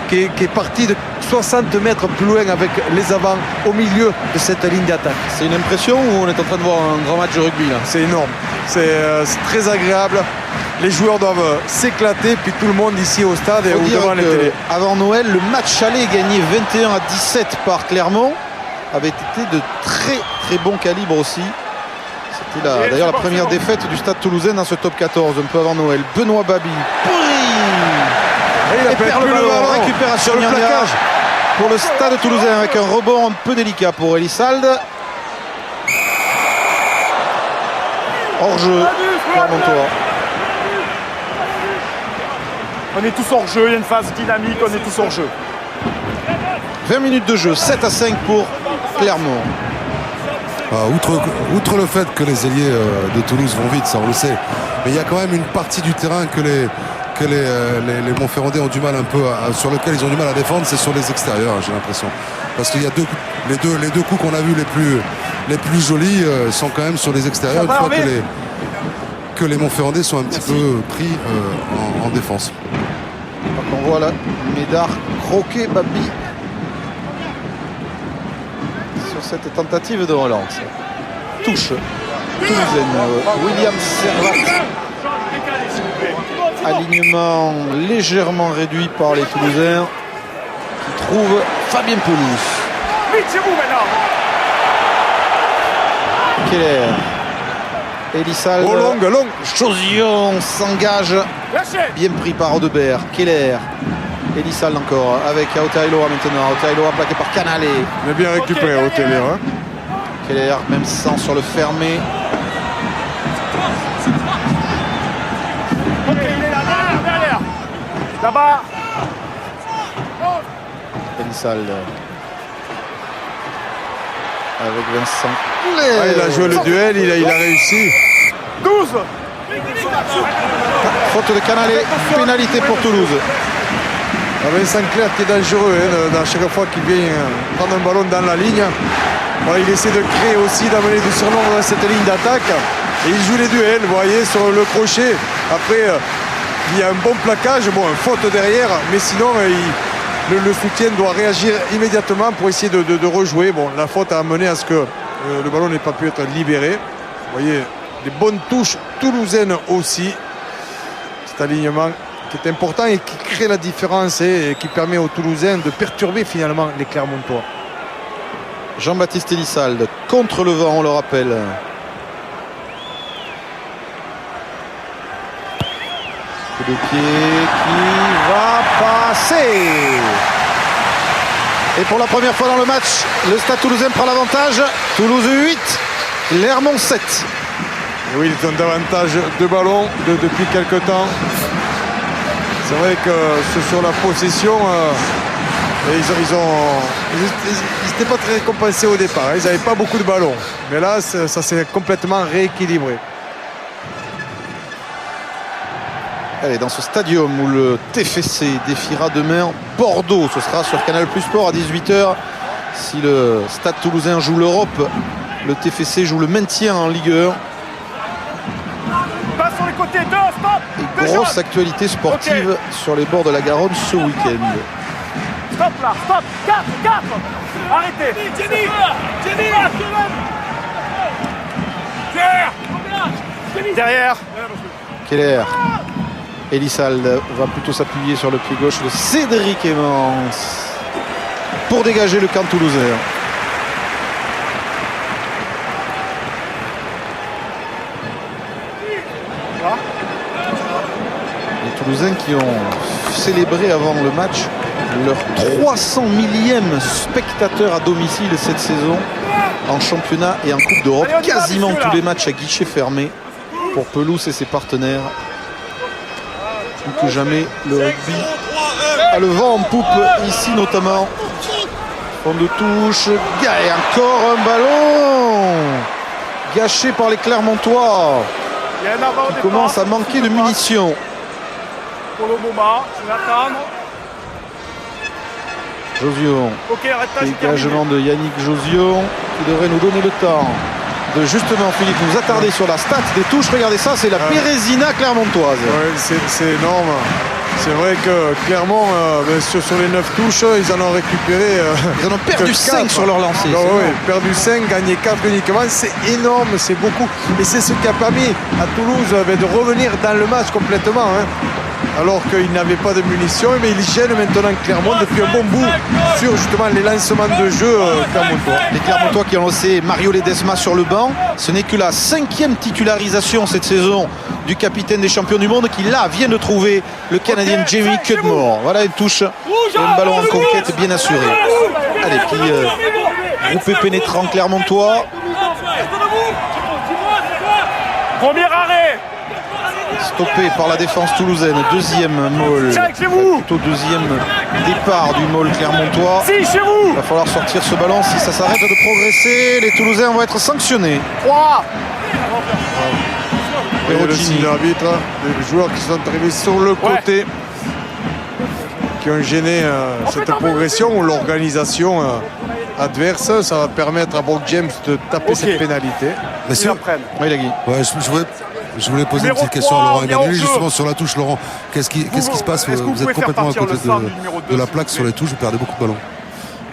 qui est parti de 60 mètres plus loin avec les avants au milieu de cette ligne d'attaque. C'est une impression ou on est en train de voir un grand match de rugby là? C'est énorme, c'est très agréable. Les joueurs doivent s'éclater, puis tout le monde ici au stade et devant les télés. Avant Noël, le match aller gagné 21-17 par Clermont avait été de très très bon calibre aussi. C'était là. D'ailleurs, la première défaite du Stade Toulousain dans ce top 14, un peu avant Noël. Benoît Babi. Il a perd le ballon. Récupération sur le Niania plaquage. pour le Stade Toulousain avec un rebond un peu délicat pour Elissalde. Hors-jeu, Clermontois. On est tous hors jeu, il y a une phase dynamique, on est tous hors jeu. 20 minutes de jeu, 7-5 pour Clermont. Outre le fait que les ailiers de Toulouse vont vite, ça on le sait, mais il y a quand même une partie du terrain que les Montferrandais ont du mal un peu sur lequel ils ont du mal à défendre, c'est sur les extérieurs, j'ai l'impression. Parce qu'il y a les deux coups qu'on a vus les plus jolis sont quand même sur les extérieurs, une fois que les Montferrandais sont un petit peu pris en défense. Donc on voit là Médard croquer Babi sur cette tentative de relance. Touche toulousaine. William Servat. Alignement légèrement réduit par les Toulousains qui trouvent Fabien Pelouse. Vite, c'est vous maintenant. Keller. Elissalde. Oh, long. Josion s'engage. Lâchez. Bien pris par Audebert. Keller. Elissalde encore avec Aotaïloa maintenant. Aotaïloa plaqué par Canale. Il a bien récupéré au télé. Hein. Keller, même sans sur le fermé. Ok, il est là, derrière. Là-bas. Elissalde. Avec Vincent. Il a joué le duel, il a réussi. 12. Faute de Canale, pénalité pour Toulouse. Vincent Clerc qui est dangereux dans chaque fois qu'il vient prendre un ballon dans la ligne. Bon, il essaie de créer aussi, d'amener du surnombre dans cette ligne d'attaque. Et il joue les duels, vous voyez, sur le crochet. Après, il y a un bon plaquage, bon, une faute derrière, mais sinon, le soutien doit réagir immédiatement pour essayer de rejouer. Bon, la faute a amené à ce que le ballon n'ait pas pu être libéré. Vous voyez, des bonnes touches toulousaines aussi. Cet alignement qui est important et qui crée la différence et qui permet aux Toulousains de perturber finalement les Clermontois. Jean-Baptiste Elissalde contre le vent, on le rappelle. Coup de pied qui va passer. Et pour la première fois dans le match, le Stade Toulousain prend l'avantage. Toulouse 8, Clermont 7. Et oui, ils ont davantage de ballons depuis quelques temps. C'est vrai que sur la possession, ils n'étaient pas très récompensés au départ. Ils n'avaient pas beaucoup de ballons. Mais là, ça s'est complètement rééquilibré. Allez, dans ce stadium où le TFC défiera demain Bordeaux, ce sera sur Canal Plus Sport à 18h. Si le Stade Toulousain joue l'Europe, le TFC joue le maintien en Ligue 1. Passe sur les côtés, 2, stop. Et grosse actualité sportive sur les bords de la Garonne ce week-end. Stop là, stop. 4. Arrêtez. Derrière. Keller. Elissalde va plutôt s'appuyer sur le pied gauche de Cédric Emmons pour dégager le camp toulousain. Les Toulousains qui ont célébré avant le match leur 300 millième spectateur à domicile cette saison en championnat et en Coupe d'Europe. Quasiment tous les matchs à guichet fermé pour Pelouse et ses partenaires. Plus que jamais, le rugby a le vent en poupe ici notamment. Fond de touche, et encore un ballon gâché par les Clermontois qui commencent à manquer de munitions. Pour le moment, je vais attendre. Josion, Ok, arrête, dégagement de Yannick Josion qui devrait nous donner le temps de justement, Philippe, nous attarder sur la stat des touches. Regardez ça, c'est la Pérésina clermontoise. Ouais, c'est énorme. C'est vrai que Clermont, sur les 9 touches, ils en ont récupéré. Ils en ont perdu 5 sur leur lancée. Oui, perdu 5, gagné 4 uniquement. C'est énorme, c'est beaucoup. Et c'est ce qui a permis à Toulouse de revenir dans le match complètement. alors qu'il n'avait pas de munitions, mais il gêne maintenant Clermont depuis un bon bout sur justement les lancements de jeu clermontois. Les Clermontois qui ont lancé Mario Ledesma sur le banc. Ce n'est que la 5e titularisation cette saison du capitaine des champions du monde qui là vient de trouver le Canadien Jamie Cudmore. Voilà une touche et un ballon en conquête bien assuré. Allez, petit groupé pénétrant clermontois. Premier arrêt. Stoppé par la défense toulousaine. Deuxième maul. Plutôt deuxième départ du maul clermontois. Si, chez vous. Il va falloir sortir ce ballon. Si ça s'arrête de progresser, les Toulousains vont être sanctionnés. 3. Et le signe de l'arbitre, les joueurs qui sont arrivés sur le côté, qui ont gêné cette progression ou l'organisation adverse. Ça va permettre à Brock James de taper cette pénalité. Messieurs, Oui, Lagui. ouais, je voulais poser une petite question à Laurent Emmanuel, justement sur la touche. Laurent, qu'est-ce qui se passe? Vous êtes complètement à côté de la plaque sur les touches, vous perdez beaucoup de ballons.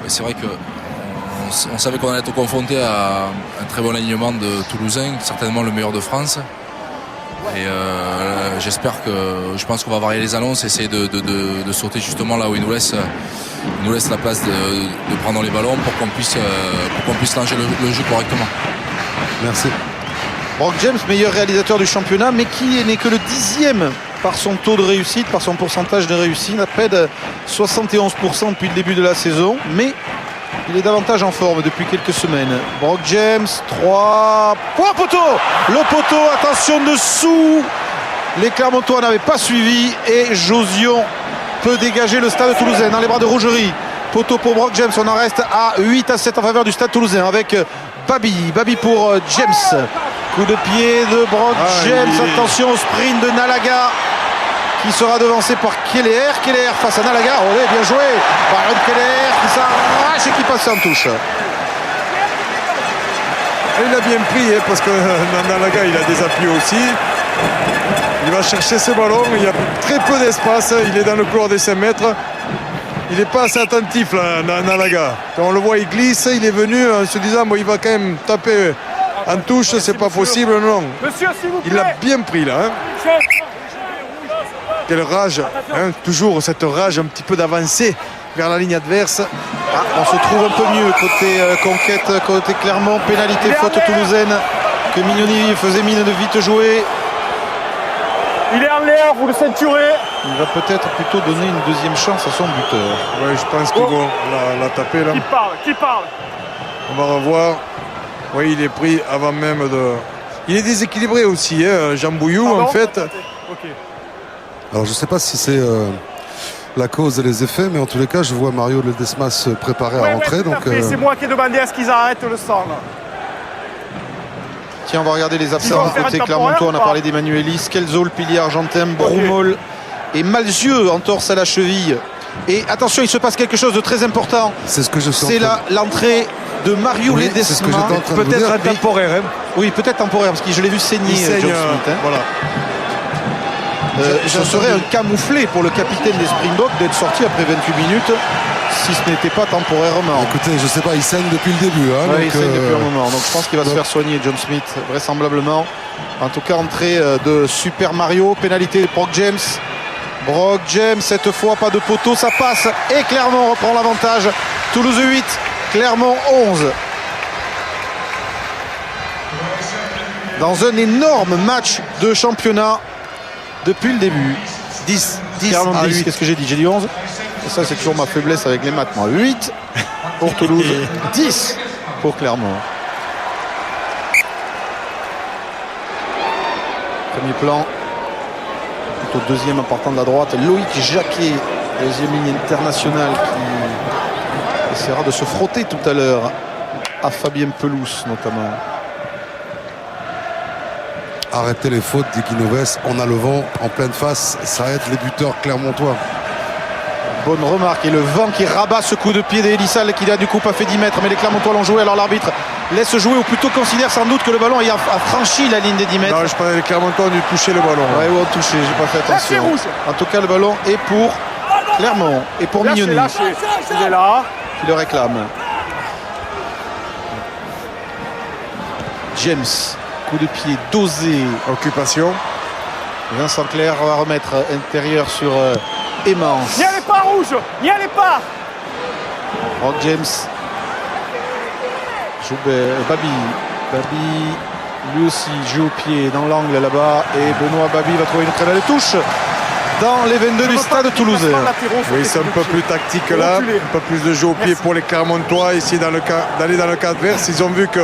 C'est vrai que on savait qu'on allait être confronté à un très bon alignement de Toulousains, certainement le meilleur de France. Et je pense qu'on va varier les annonces, essayer de sauter justement là où il nous laisse la place de prendre les ballons pour qu'on puisse lancer le jeu correctement. Merci. Brock James, meilleur réalisateur du championnat, mais qui n'est que le 10e par son taux de réussite, par son pourcentage de réussite, à près de 71% depuis le début de la saison. Mais il est davantage en forme depuis quelques semaines. Brock James, 3 points poteau. Le poteau, attention dessous. Les Clermontois n'avaient pas suivi et Josion peut dégager le stade toulousain dans les bras de Rougerie. Poteau pour Brock James, on en reste à 8-7 en faveur du stade toulousain avec Babi pour James. Coup de pied de Brock James, attention au sprint de Nalaga qui sera devancé par Keller. Keller face à Nalaga, bien joué. Byron Keller qui s'arrache et qui passe en touche. Il a bien pris parce que Nalaga il a des appuis aussi. Il va chercher ce ballon, il y a très peu d'espace, il est dans le couloir des 5 mètres. Il n'est pas assez attentif là, Nalaga. Quand on le voit, il glisse, il est venu en se disant bon, il va quand même taper en touche, c'est pas possible, non. Monsieur, s'il vous plaît. Il l'a bien pris là. Quelle rage, toujours cette rage un petit peu d'avancer vers la ligne adverse. On se trouve un peu mieux côté conquête, côté Clermont, pénalité faute toulousaine que Mignoni faisait mine de vite jouer. Il est en l'air, vous le ceinturez. Il va peut-être plutôt donner une deuxième chance à son buteur. Oui, je pense qu'ils vont la taper là. Qui parle? On va revoir. Oui, il est pris avant même de... Il est déséquilibré aussi, Jean Bouillou, en fait. Okay. Alors je ne sais pas si c'est la cause et les effets, mais en tous les cas, je vois Mario Ledesma se préparer à rentrer. Donc, c'est moi qui ai demandé à ce qu'ils arrêtent le sang. Là. Tiens, on va regarder les absents côté Clermontois. On a parlé d'Emmanuelis, Kelzo, le pilier argentin, Broumol et Malzieu, entorse à la cheville. Et attention, il se passe quelque chose de très important. C'est ce que je sens. C'est l'entrée de Mario Ledesma. C'est ce que j'étais en train de vous dire. Peut-être temporaire. Oui, peut-être temporaire, parce que je l'ai vu saigner, John Smith. Voilà. Ce serait un camouflet pour le capitaine des Springboks d'être sorti après 28 minutes, si ce n'était pas temporairement. Écoutez, je ne sais pas, il saigne depuis le début. Oui, il saigne depuis un moment. Donc je pense qu'il va se faire soigner, John Smith, vraisemblablement. En tout cas, entrée de Super Mario, pénalité de Brock James. Brock James, cette fois, pas de poteau, ça passe. Et Clermont reprend l'avantage. Toulouse 8, Clermont 11. Dans un énorme match de championnat depuis le début. 10 à 8. Qu'est-ce que j'ai dit? J'ai dit 11. Et ça, c'est toujours ma faiblesse avec les maths. Moi, 8 pour Toulouse, 10 pour Clermont. Premier plan. Plutôt deuxième en partant de la droite. Loïc Jacquet, deuxième ligne internationale, qui essaiera de se frotter tout à l'heure à Fabien Pelouse notamment. Arrêtez les fautes, dit Guinoves. On a le vent en pleine face. Ça aide les buteurs clermontois. Bonne remarque. Et le vent qui rabat ce coup de pied d'Elissal qui a du coup pas fait 10 mètres. Mais les Clermontois l'ont joué. Alors l'arbitre laisse jouer, ou plutôt considère sans doute que le ballon a franchi la ligne des 10 mètres. Non, je pense que les Clermontois ont dû toucher le ballon. Ouais, ou ont touché. J'ai pas fait attention. En tout cas, le ballon est pour Clermont et pour Mignoni. Il est là. Qui le réclame. James. Coup de pied dosé. Occupation. Vincent Clerc va remettre intérieur sur Emmans. N'y allez pas, rouge. N'y allez pas. Rock James joue Babi. Babi lui aussi joue au pied dans l'angle là-bas. Et Benoît Babi va trouver une très belle touche dans les 22 du stade toulousain. Oui, c'est un peu plus tactique là, un peu plus de jeu au pied pour les Clermontois, essayer d'aller dans le cas adverse. Ils ont vu que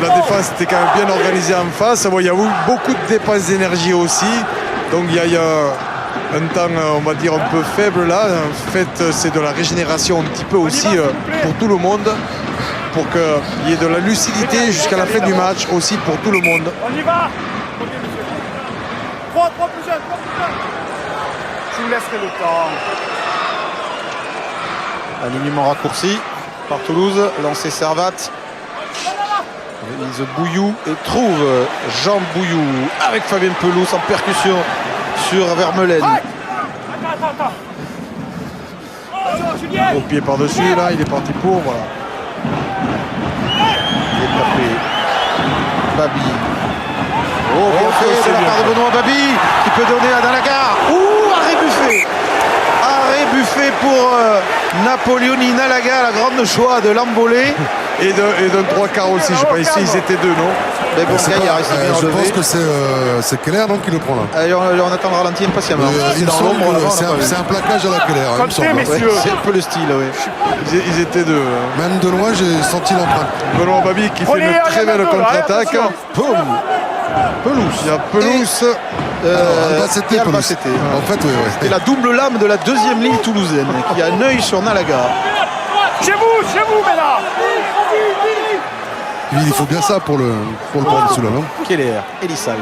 la défense était quand même bien organisée en face. Bon, il y a eu beaucoup de dépenses d'énergie aussi, donc il y a un temps, on va dire, un peu faible là. En fait, c'est de la régénération un petit peu aussi pour tout le monde, pour qu'il y ait de la lucidité jusqu'à la fin du match aussi pour tout le monde. On y va. 3 plus 1, 3 plus 1. Je vous laisserai le temps. Alignement raccourci par Toulouse. Lancé Servat. Réalise Bouillou et trouve Jean Bouillou avec Fabien Pelous en percussion sur Vermeulen. Attends. Au pied par-dessus, là, il est parti pour. Voilà. Il est tapé. Babi. Oh, bien fait de la part de Benoît Babi qui peut donner à Nalaga. Arrêt buffet. Arrêt buffet pour Napoleoni Nalaga, la grande joie de l'embolé. Et d'un 3 quarts aussi, je sais pas, ici ils étaient deux, non? Mais bon, Gaillard, il s'est bien je relevé. pense que c'est Keller donc qui le prend là. Allez, on attend le ralenti impatiemment. Il me Dans semble l'ombre, que là-bas, on n'a pas vu. c'est un plaquage à la Keller, il me Comptez, semble. messieurs. Ouais, c'est un peu le style, oui. Ils étaient deux. Hein. Même de loin, j'ai senti l'empreinte. Benoît Babi qui fait une très belle contre-attaque. Boum. Pelouse. Il y a Pelouse. Albacete, et Pelouse. Albacete. En fait, oui. C'est la double lame de la deuxième ligne toulousaine qui a un œil sur Nalaga. Chez vous, mesdames. Il faut bien ça pour le prendre sous la main. Keller, Elisal.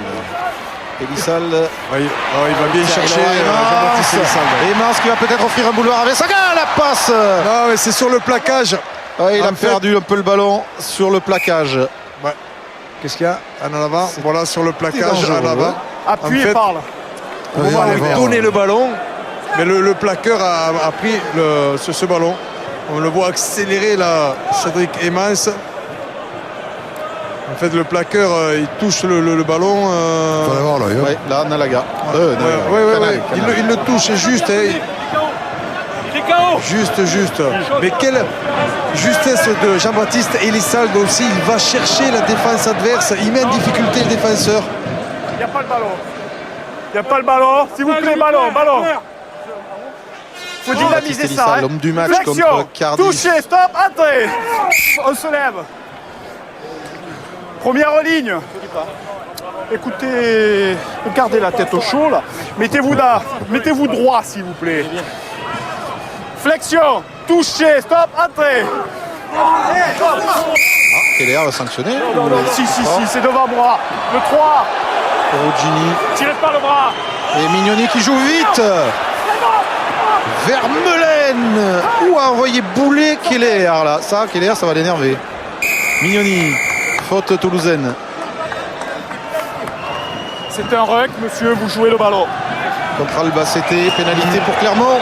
Elisal. Oui, il va bien chercher Jean-Baptiste Elissalde. Emmans qui va peut-être offrir un boulevard à Vesaga. La passe. Non, mais c'est sur le plaquage. Ouais, il a En fait- perdu un peu le ballon sur le plaquage. Ouais. Qu'est-ce qu'il y a en avant? Voilà, sur le plaquage dangereux, en avant. Appuyez En fait, par là. Au moment où il donnait le ballon, mais le plaqueur a pris ce ballon. On le voit accélérer là, Cédric Emmans. En fait, le plaqueur, il touche le ballon. Il faut l'avoir là. Ouais, là, Nalaga. Ouais. Il le touche juste. Juste. Mais quelle justesse de Jean-Baptiste Elissalde aussi. Il va chercher la défense adverse. Il met en difficulté le défenseur. Il n'y a pas le ballon. S'il vous plaît, ballon. Faut dynamiser ça. L'homme du match Flexion, contre Cardiff. touché, stop, entrée. On se lève. Première ligne. Écoutez, gardez la tête au chaud là. Mettez-vous droit s'il vous plaît. Flexion, touché, stop, entrée. Keller va sanctionner. Si, c'est devant moi. Le 3, Perugini. tirez pas le bras. Et Mignoni qui joue vite. Vermeulen. Où a envoyé bouler Keller là. Ça, Keller, ça va l'énerver. Mignoni. Faute toulousaine. C'est un ruck, monsieur, vous jouez le ballon. Contre Albacete, pénalité pour Clermont.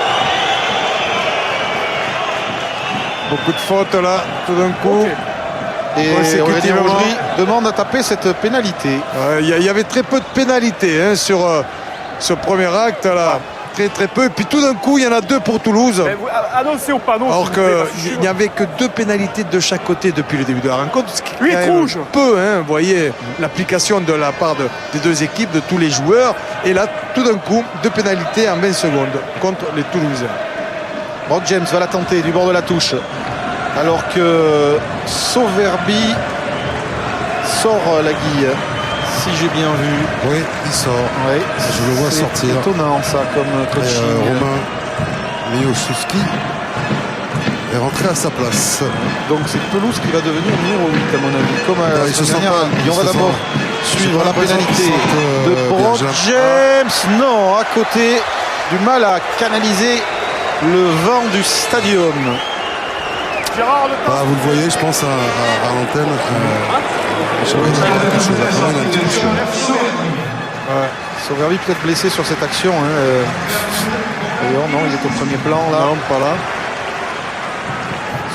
Beaucoup de fautes là, tout d'un coup. Et Consécutivement. Aurélien Rougerie demande à taper cette pénalité. Il y avait très peu de pénalités hein, sur ce premier acte là. Très peu. Et puis tout d'un coup, il y en a deux pour Toulouse. Mais vous annoncez au panneau. Alors s'il vous plaît, parce que qu'il n'y avait que 2 pénalités de chaque côté depuis le début de la rencontre. Ce qui est 8 quand même rouges. peu, hein, vous voyez, l'application de la part des deux équipes, de tous les joueurs. Et là, tout d'un coup, 2 pénalités en 20 secondes contre les Toulousains. Rod James va la tenter du bord de la touche. Alors que Sauverby sort la guille. Si j'ai bien vu. Oui, il sort. Ouais, Je le vois c'est sortir. étonnant ça comme Et coaching. Romain Miłoszewski est rentré à sa place. Donc c'est Pelouse qui va devenir numéro 8 à mon avis. Comme à Ils la se semaine sentent dernière. pas- Et ils on va se d'abord sentent- suivre j'ai la pas l'impression pénalité qu'ils de sentent, Brod bien, James. Non, à côté, du mal à canaliser le vent du stadium. Gérard, le temps. Vous le voyez, je pense à l'antenne. Je sais pas, il y a quelque chose à prendre, un petit coup de chaud. Sauverby peut-être blessé sur cette action. D'ailleurs, non, il est au premier plan là. Non, pas là.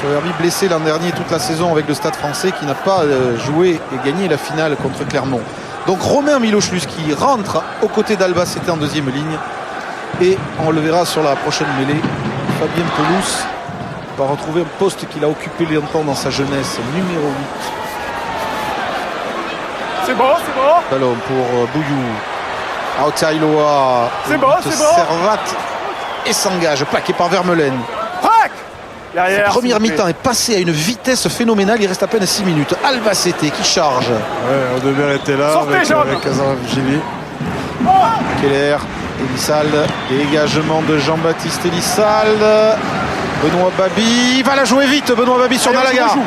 Sauverby blessé l'an dernier toute la saison avec le Stade français qui n'a pas joué et gagné la finale contre Clermont. Donc Romain Miloslus qui rentre aux côtés d'Albacete en deuxième ligne. Et on le verra sur la prochaine mêlée. Fabien Pelous va retrouver un poste qu'il a occupé longtemps dans sa jeunesse, numéro 8. C'est bon, c'est bon. Ballon pour Bouillou. Aotaïloa. C'est bon, c'est bon. Servat et s'engage, plaqué par Vermeulen. Crac derrière. Première s'il vous plaît. mi-temps est passée à une vitesse phénoménale. Il reste à peine 6 minutes. Albacete qui charge. Ouais, Odeberg était là Sortez, avec, Jean. avec Azarvigili. Keller, Elissalde, dégagement de Jean-Baptiste Elissalde. Benoît Babi va la jouer vite. Benoît Babi sur Allez, on Nalaga. joue.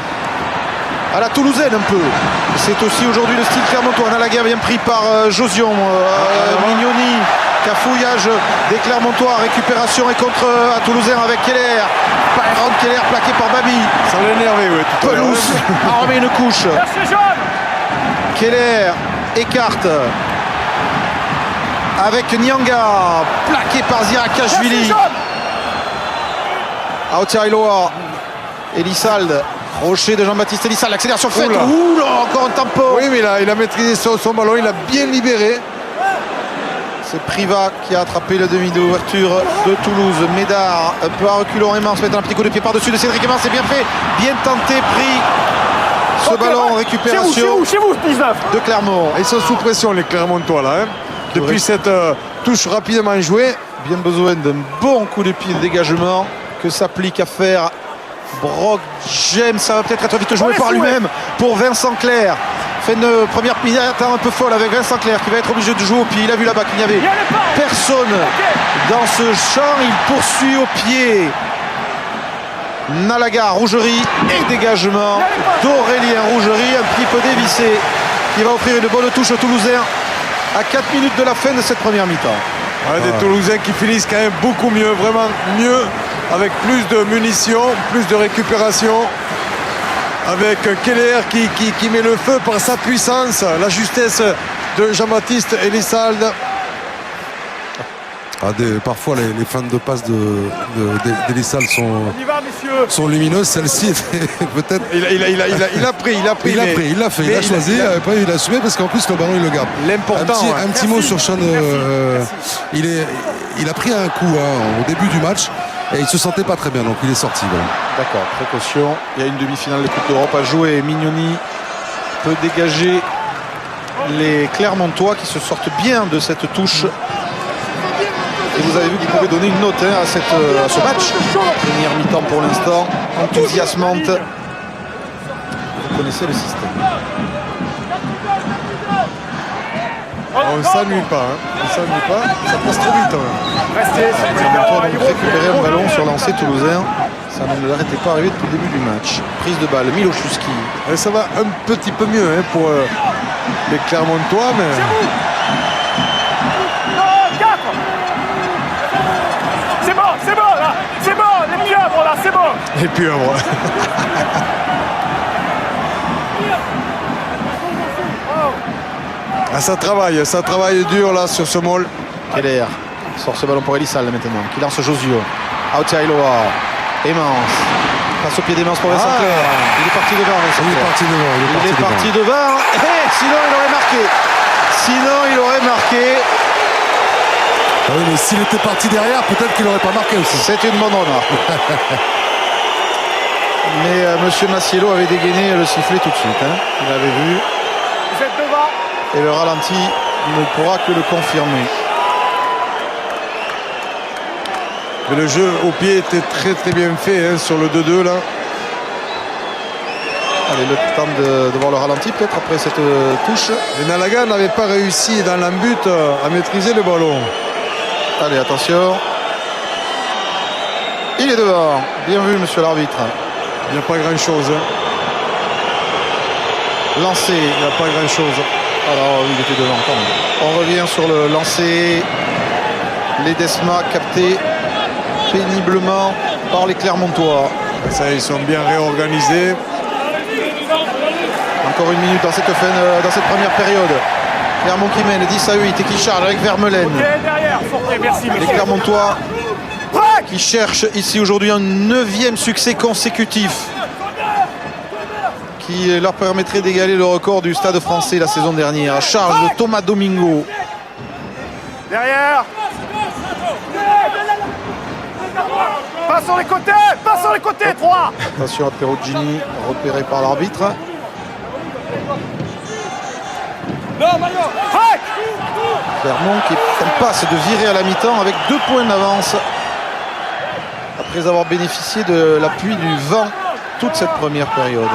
À la toulousaine un peu. C'est aussi aujourd'hui le style clermontois. Nalaga bien pris par Josion. Mignoni. Cafouillage des Clermontois. Récupération et contre à Toulousain avec Keller. Byron Keller plaqué par Babi. Ça l'a énervé, ouais, tout à l'heure. Pelous a remis une couche. Merci, John. Keller écarte avec Nyanga, plaqué par Zirakashvili. Merci, John. Aotaïloa, Elissalde, crochet de Jean-Baptiste Elissalde, l'accélération faite. Oula. Oula, encore un tampon. Oui, mais il a maîtrisé son ballon, il a bien libéré. C'est Privat qui a attrapé le demi d'ouverture de Toulouse. Médard, un peu à reculons, Aymans mettant un petit coup de pied par-dessus de Cédric Aymans, c'est bien fait, bien tenté, pris. Ce Ok, ballon en ouais. récupération Chez vous, 19. de Clermont. Ils sont sous pression, les Clermontois, là. Hein. Oui. Depuis cette touche rapidement jouée. Bien besoin d'un bon coup de pied de dégagement que s'applique à faire Brock James. Ça va peut-être être vite joué les par souhaits. lui-même pour Vincent Clerc. Fait une première minute un peu folle avec Vincent Clerc qui va être obligé de jouer au pied. Il a vu là-bas qu'il n'y avait Il y a les pas. personne dans ce champ. Il poursuit au pied. Nalaga, Rougerie et dégagement d'Aurélien Rougerie, un petit peu dévissé, qui va offrir une bonne touche au Toulousain à 4 minutes de la fin de cette première mi-temps. Ouais, des Toulousains qui finissent quand même beaucoup mieux, vraiment mieux, avec plus de munitions, plus de récupération. Avec Keller qui met le feu par sa puissance, la justesse de Jean-Baptiste Elissalde. Parfois les fins de passe d'Elissalde On y va, messieurs. sont lumineuses. Celle-ci peut-être. Il a pris, il a Il l'a fait, il a choisi, après il a assumé parce qu'en plus le ballon il le garde. L'important, Un petit mot sur Sean. Il a pris un coup au début du match et il se sentait pas très bien, donc il est sorti. Voilà. D'accord, précaution. Il y a une demi-finale de Coupe d'Europe à jouer. Mignoni peut dégager les Clermontois qui se sortent bien de cette touche. Et vous avez vu que vous pouvez donner une note à ce match. Première mi-temps pour l'instant, enthousiasmante. Vous connaissez le système. on ne s'ennuie pas. On ne s'ennuie pas, ça passe trop vite. Restez. Clermontois a donc récupéré un ballon sur lancé toulousain. Ça ne l'arrêtait pas arrivé depuis le début du match. Prise de balle, Miloszewski. Et ça va un petit peu mieux pour les Clermontois, mais. 4. C'est bon, là. C'est bon, les pieuvres, là, c'est bon. Les pieuvres. Ah, ça travaille dur là sur ce môle. Keller sort ce ballon pour Elissalde maintenant, qui lance Josio. Aotaïloa, Aymans. Passe au pied d'Aymans pour Vincent Clerc. Il est parti devant, Vincent Il est Clerc. parti devant. Il est parti devant. Et sinon, il aurait marqué. Ah oui, mais s'il était parti derrière, peut-être qu'il n'aurait pas marqué aussi. C'est une bonne remarque. Mais Monsieur Massiello avait dégainé le sifflet tout de suite. Il avait vu. Vous êtes devant. Et le ralenti ne pourra que le confirmer. Mais le jeu au pied était très très bien fait sur le 2-2 là. Allez, le temps de voir le ralenti peut-être après cette touche. Et Nalaga n'avait pas réussi dans l'embut à maîtriser le ballon. Allez, attention. Il est devant. Bien vu, monsieur l'arbitre. Il n'y a pas grand chose. Lancé. Il n'y a pas grand chose. Alors, oui, il était devant quand même. On revient sur le lancer. Ledesma capté péniblement par les Clermontois. Ça, ils sont bien réorganisés. Encore une minute dans cette première période. Clermont qui mène 10-8 et qui charge avec Vermeulen. Ok, derrière, sortez, merci, Les messieurs. Clermontois qui cherchent ici aujourd'hui un 9e succès consécutif. qui leur permettrait d'égaler le record du Stade français la saison dernière. Charge de Thomas Domingo. Derrière. Pas sur les côtés. Pas sur les côtés. 3. Attention à Perugini, repéré par l'arbitre. Clermont qui est en passe de virer à la mi-temps avec 2 points d'avance après avoir bénéficié de l'appui du vent toute cette première période.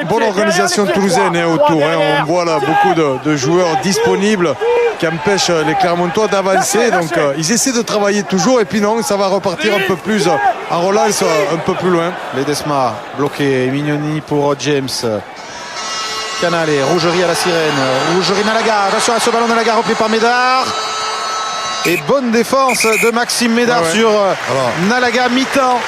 Bonne organisation toulousaine autour. On voit là beaucoup de joueurs disponibles qui empêchent les Clermontois d'avancer. Donc ils essaient de travailler toujours et puis non, ça va repartir un peu plus en relance un peu plus loin. Ledesma bloqué, Mignoni pour James. Canale, Rougerie à la sirène. Rougerie Nalaga, attention à ce ballon Nalaga repris par Médard. Et bonne défense de Maxime Médard sur Nalaga mi-temps.